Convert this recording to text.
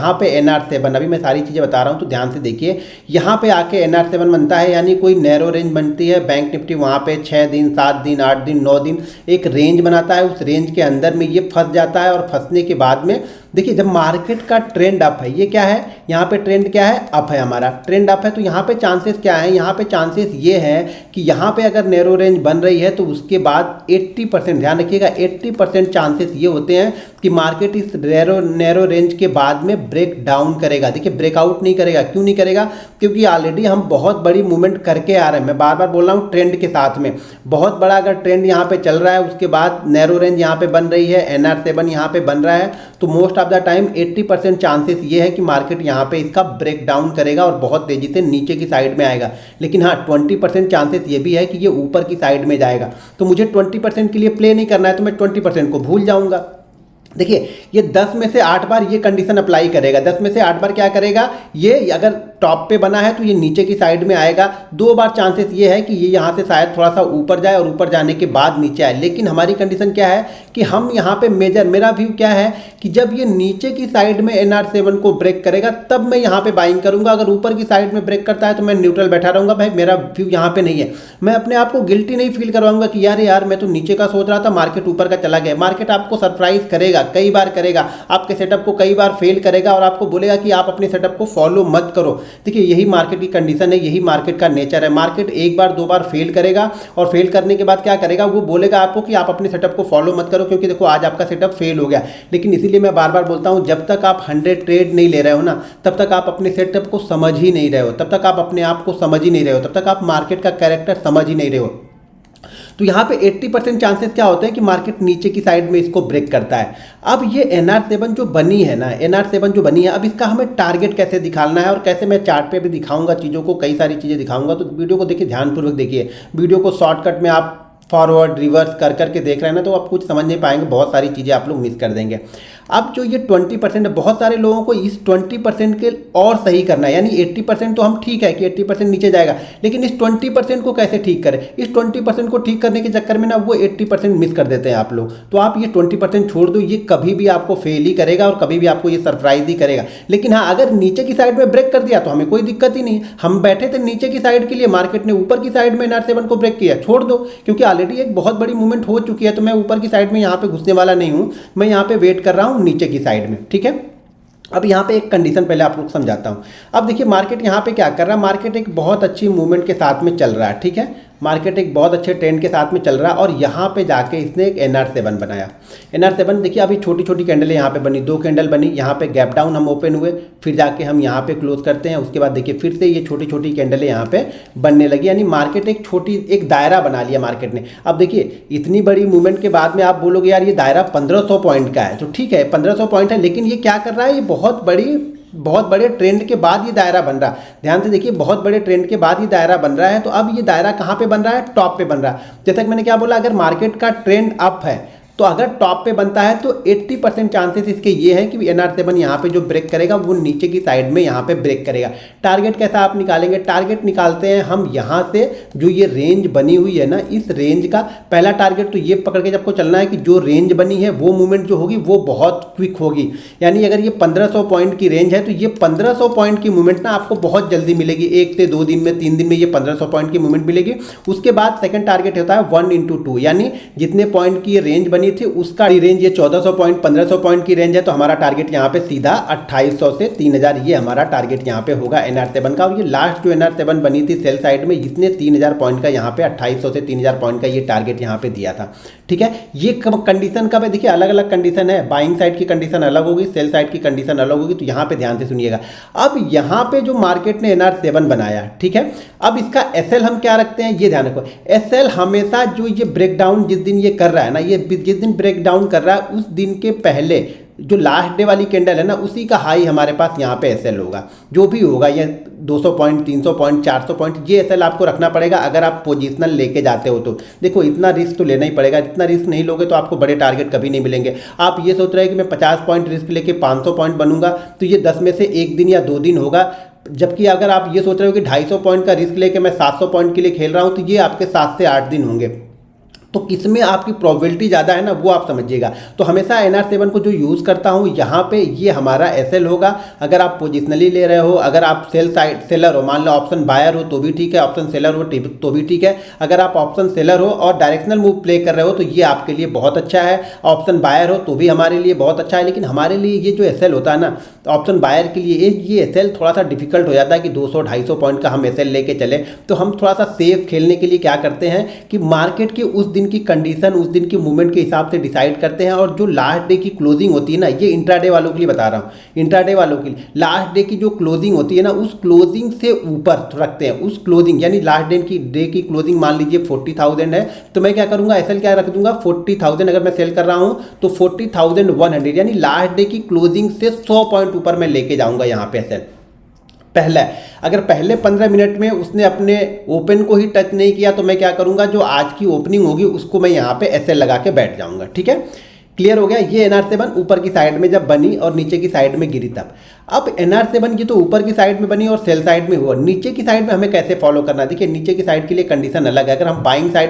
यहाँ पे NR7, अभी मैं सारी चीज़ें बता रहा हूँ तो ध्यान से देखिए। यहाँ पे आके NR7 बनता है, यानी कोई नैरो रेंज बनती है। बैंक निफ्टी वहाँ पे 6 दिन, 7 दिन, 8 दिन, 9 दिन एक रेंज बनाता है। उस रेंज के अंदर में ये फंस जाता है और फंसने के बाद में देखिए जब मार्केट का ट्रेंड अप है, ये क्या है, यहाँ पे ट्रेंड क्या है, अप है, हमारा ट्रेंड अप है, तो यहाँ पे चांसेस क्या है, यहाँ पे चांसेस ये है कि यहाँ पे अगर नैरो रेंज बन रही है तो उसके बाद 80%, ध्यान रखिएगा, 80% चांसेस ये होते हैं कि मार्केट इस नैरो रेंज के बाद में ब्रेक डाउन करेगा। देखिए ब्रेकआउट नहीं करेगा। क्यों नहीं करेगा? क्योंकि ऑलरेडी हम बहुत बड़ी मूवमेंट करके आ रहे हैं। मैं बार बार बोल रहा हूँ, ट्रेंड के साथ में बहुत बड़ा अगर ट्रेंड यहाँ पे चल रहा है, उसके बाद नैरो रेंज यहाँ पे बन रही है, NR7 यहाँ पे बन रहा है, तो most of the time 80% chances ये है कि मार्केट यहाँ पे इसका ब्रेक डाउन करेगा और बहुत तेजी से नीचे की साइड में आएगा। लेकिन हाँ, 20% चांसेस ये भी है कि ये ऊपर की साइड में जाएगा। तो मुझे 20% के लिए प्ले नहीं करना है, तो मैं 20% को भूल जाऊंगा। देखिए ये 10 में से 8 बार ये कंडीशन अप्लाई करेगा। 10 में से 8 बार क्या करेगा, ये अगर टॉप पे बना है तो ये नीचे की साइड में आएगा। 2 बार चांसेस ये है कि ये यहाँ से शायद थोड़ा सा ऊपर जाए और ऊपर जाने के बाद नीचे आए। लेकिन हमारी कंडीशन क्या है कि हम यहाँ पे मेरा व्यू क्या है कि जब ये नीचे की साइड में NR7 को ब्रेक करेगा तब मैं यहाँ पे बाइंग करूँगा। अगर ऊपर की साइड में ब्रेक करता है तो मैं न्यूट्रल बैठा रहूँगा। भाई मेरा व्यू यहाँ पे नहीं है। मैं अपने आप को गिल्टी नहीं फील करवाऊंगा कि यार मैं तो नीचे का सोच रहा था, मार्केट ऊपर का चला गया। मार्केट आपको सरप्राइज करेगा, कई बार करेगा, आपके सेटअप को कई बार फेल करेगा और आपको बोलेगा कि आप अपने सेटअप को फॉलो मत करो। देखिए यही मार्केट की कंडीशन है, यही मार्केट का नेचर है। मार्केट एक बार 2 बार फेल करेगा और फेल करने के बाद क्या करेगा, वो बोलेगा आपको कि आप अपने सेटअप को फॉलो मत करो, क्योंकि देखो आज आपका सेटअप फेल हो गया। लेकिन इसीलिए मैं बार बार बोलता हूं, जब तक आप 100 ट्रेड नहीं ले रहे हो ना, तब तक आप अपने सेटअप को समझ ही नहीं रहे हो, तब तक आप अपने आप को समझ ही नहीं रहे हो, तब तक आप मार्केट का कैरेक्टर समझ ही नहीं रहे हो। तो यहाँ पे 80% चांसेस क्या होते हैं कि मार्केट नीचे की साइड में इसको ब्रेक करता है। अब ये NR7 जो बनी है ना, NR7 जो बनी है, अब इसका हमें टारगेट कैसे दिखाना है और कैसे मैं चार्ट पे भी दिखाऊंगा चीज़ों को, कई सारी चीज़ें दिखाऊंगा। तो वीडियो को देखिए, ध्यानपूर्वक देखिए। वीडियो को शॉर्टकट में आप फॉरवर्ड रिवर्स कर करके देख रहे हैं ना, तो आप कुछ समझ नहीं पाएंगे, बहुत सारी चीज़ें आप लोग मिस कर देंगे। अब जो ये 20% है, बहुत सारे लोगों को इस 20% के और सही करना है। यानी 80% तो हम ठीक है कि 80% नीचे जाएगा, लेकिन इस 20% को कैसे ठीक करें। इस 20% को ठीक करने के चक्कर में ना वो 80% मिस कर देते हैं आप लोग। तो आप ये 20% छोड़ दो, ये कभी भी आपको फेल ही करेगा और कभी भी आपको ये सरप्राइज ही करेगा। लेकिन हाँ, अगर नीचे की साइड में ब्रेक कर दिया तो हमें कोई दिक्कत ही नहीं। हम बैठे थे नीचे की साइड के लिए, मार्केट ने ऊपर की साइड में NR7 को ब्रेक किया, छोड़ दो, क्योंकि ऑलरेडी एक बहुत बड़ी मूवमेंट हो चुकी है। तो मैं ऊपर की साइड में यहाँ पे घुसने वाला नहीं हूँ, मैं यहाँ पे वेट कर रहा हूँ नीचे की साइड में, ठीक है। अब यहाँ पे एक कंडीशन पहले आप लोग समझाता हूँ। अब देखिए मार्केट यहाँ पे क्या कर रहा है, मार्केट एक बहुत अच्छी मूवमेंट के साथ में चल रहा है, ठीक है। मार्केट एक बहुत अच्छे ट्रेंड के साथ में चल रहा है और यहाँ पे जाके इसने एक NR7 बनाया। NR7 देखिए, अभी छोटी छोटी कैंडल यहाँ पे बनी, 2 कैंडल बनी, यहाँ पे गैप डाउन हम ओपन हुए, फिर जाके हम यहाँ पे क्लोज करते हैं। उसके बाद देखिए फिर से ये छोटी छोटी कैंडलें यहाँ पे बनने लगी, यानी मार्केट एक दायरा बना लिया मार्केट ने। अब देखिए इतनी बड़ी मूवमेंट के बाद में आप बोलोगे यार ये दायरा 1500 पॉइंट का है, तो ठीक है 1500 पॉइंट है, लेकिन ये क्या कर रहा है, ये बहुत बड़े ट्रेंड के बाद ये दायरा बन रहा है। ध्यान से देखिए, बहुत बड़े ट्रेंड के बाद ये दायरा बन रहा है। तो अब ये दायरा कहाँ पे बन रहा है, टॉप पे बन रहा है। जैसा कि मैंने क्या बोला, अगर मार्केट का ट्रेंड अप है तो अगर टॉप पे बनता है तो 80% चांसेस इसके ये हैं कि NR7 यहाँ पे जो ब्रेक करेगा वो नीचे की साइड में यहाँ पे ब्रेक करेगा। टारगेट कैसा आप निकालेंगे, टारगेट निकालते हैं हम यहाँ से, जो ये रेंज बनी हुई है ना, इस रेंज का पहला टारगेट तो ये पकड़ के आपको चलना है कि जो रेंज बनी है वो मूवमेंट जो होगी वो बहुत क्विक होगी। यानी अगर ये 1500 पॉइंट की रेंज है तो ये 1500 पॉइंट की मूवमेंट ना आपको बहुत जल्दी मिलेगी, 1 से 2 दिन में, 3 दिन में ये 1500 पॉइंट की मूवमेंट मिलेगी। उसके बाद सेकंड टारगेट होता है 1x2, यानी जितने पॉइंट की ये रेंज बनी थी उसका रेंज ये 1400 पॉइंट 1500 पॉइंट की रेंज है, तो हमारा टारगेट यहाँ पे सीधा 2800 से 3000 ये हमारा टारगेट यहाँ पे होगा NR7 का। और ये लास्ट जो NR7 बनी थी सेल साइड में, इसने 3000 पॉइंट का यहाँ पे 2800 से 3000 पॉइंट का ये टारगेट यहाँ पे दिया था, ठीक है। ये कंडीशन कब है, देखिए अलग अलग कंडीशन है, बाइंग साइड की कंडीशन अलग होगी, सेल साइड की कंडीशन अलग होगी। तो यहाँ पे ध्यान से सुनिएगा। अब यहाँ पे जो मार्केट ने NR7 बनाया, ठीक है, अब इसका SL हम क्या रखते हैं ये ध्यान रखो। SL हमेशा जो ये ब्रेकडाउन जिस दिन ये कर रहा है ना, ये जिस दिन ब्रेकडाउन कर रहा है उस दिन के पहले जो लास्ट डे वाली कैंडल है ना, उसी का हाई हमारे पास यहाँ पे SL होगा। जो भी होगा ये 200 पॉइंट 300 पॉइंट 400 पॉइंट ये SL आपको रखना पड़ेगा अगर आप पोजिशनल लेके जाते हो तो। देखो इतना रिस्क तो लेना ही पड़ेगा, इतना रिस्क नहीं लोगे तो आपको बड़े टारगेट कभी नहीं मिलेंगे। आप ये सोच रहे हैं कि मैं 50 पॉइंट रिस्क लेके 500 पॉइंट बनूंगा, तो ये 10 में से 1 दिन या 2 दिन होगा। जबकि अगर आप ये सोच रहे हो कि 250 पॉइंट का रिस्क लेके मैं 700 पॉइंट के लिए खेल रहा हूँ, तो ये आपके 7 से 8 दिन होंगे। तो किसमें आपकी प्रोबेबिलिटी ज़्यादा है ना, वो आप समझिएगा। तो हमेशा NR7 को जो यूज़ करता हूँ यहाँ पे, ये हमारा SL होगा। अगर आप पोजिशनली ले रहे हो, अगर आप सेल साइड सेलर हो, मान लो ऑप्शन बायर हो तो भी ठीक है, ऑप्शन सेलर हो तो भी ठीक है। अगर आप ऑप्शन सेलर हो और डायरेक्शनल मूव प्ले कर रहे हो तो ये आपके लिए बहुत अच्छा है। ऑप्शन बायर हो तो भी हमारे लिए बहुत अच्छा है। लेकिन हमारे लिए ये जो SL होता है ना, ऑप्शन बायर के लिए ये SL थोड़ा सा डिफिकल्ट हो जाता है कि 200-250 पॉइंट का हम SL लेके चले। तो हम थोड़ा सा सेफ खेलने के लिए क्या करते हैं कि मार्केट के उस दिन की कंडीशन, उस दिन की मूवमेंट के हिसाब से डिसाइड करते हैं। और जो लास्ट डे की क्लोजिंग होती है ना, ये इंट्राडे वालों के लिए बता रहा हूँ, इंट्राडे वालों के लिए लास्ट डे की जो क्लोजिंग होती है ना, उस क्लोजिंग से ऊपर रखते हैं। उस क्लोजिंग यानी लास्ट डे की क्लोजिंग मान लीजिए 40,000 है, तो मैं क्या करूंगा, SL क्या रख दूंगा 40,000। अगर मैं सेल कर रहा हूं तो 40,100 यानी लास्ट डे की क्लोजिंग से 100 पॉइंट ऊपर मैं लेके जाऊंगा यहाँ पे SL। पहला, अगर पहले 15 मिनट में उसने अपने ओपन को ही टच नहीं किया तो मैं क्या करूंगा, जो आज की ओपनिंग होगी उसको मैं यहाँ पे SL लगा के बैठ जाऊंगा। ठीक है, क्लियर हो गया। ये NR7 ऊपर की साइड में जब बनी और नीचे की साइड में गिरी तब। अब NR7 की तो ऊपर की साइड में बनी और सेल साइड में हुआ, नीचे की साइड में हमें कैसे फॉलो करना है। देखिए नीचे की साइड के लिए कंडीशन अलग है। अगर हम बाइंग साइड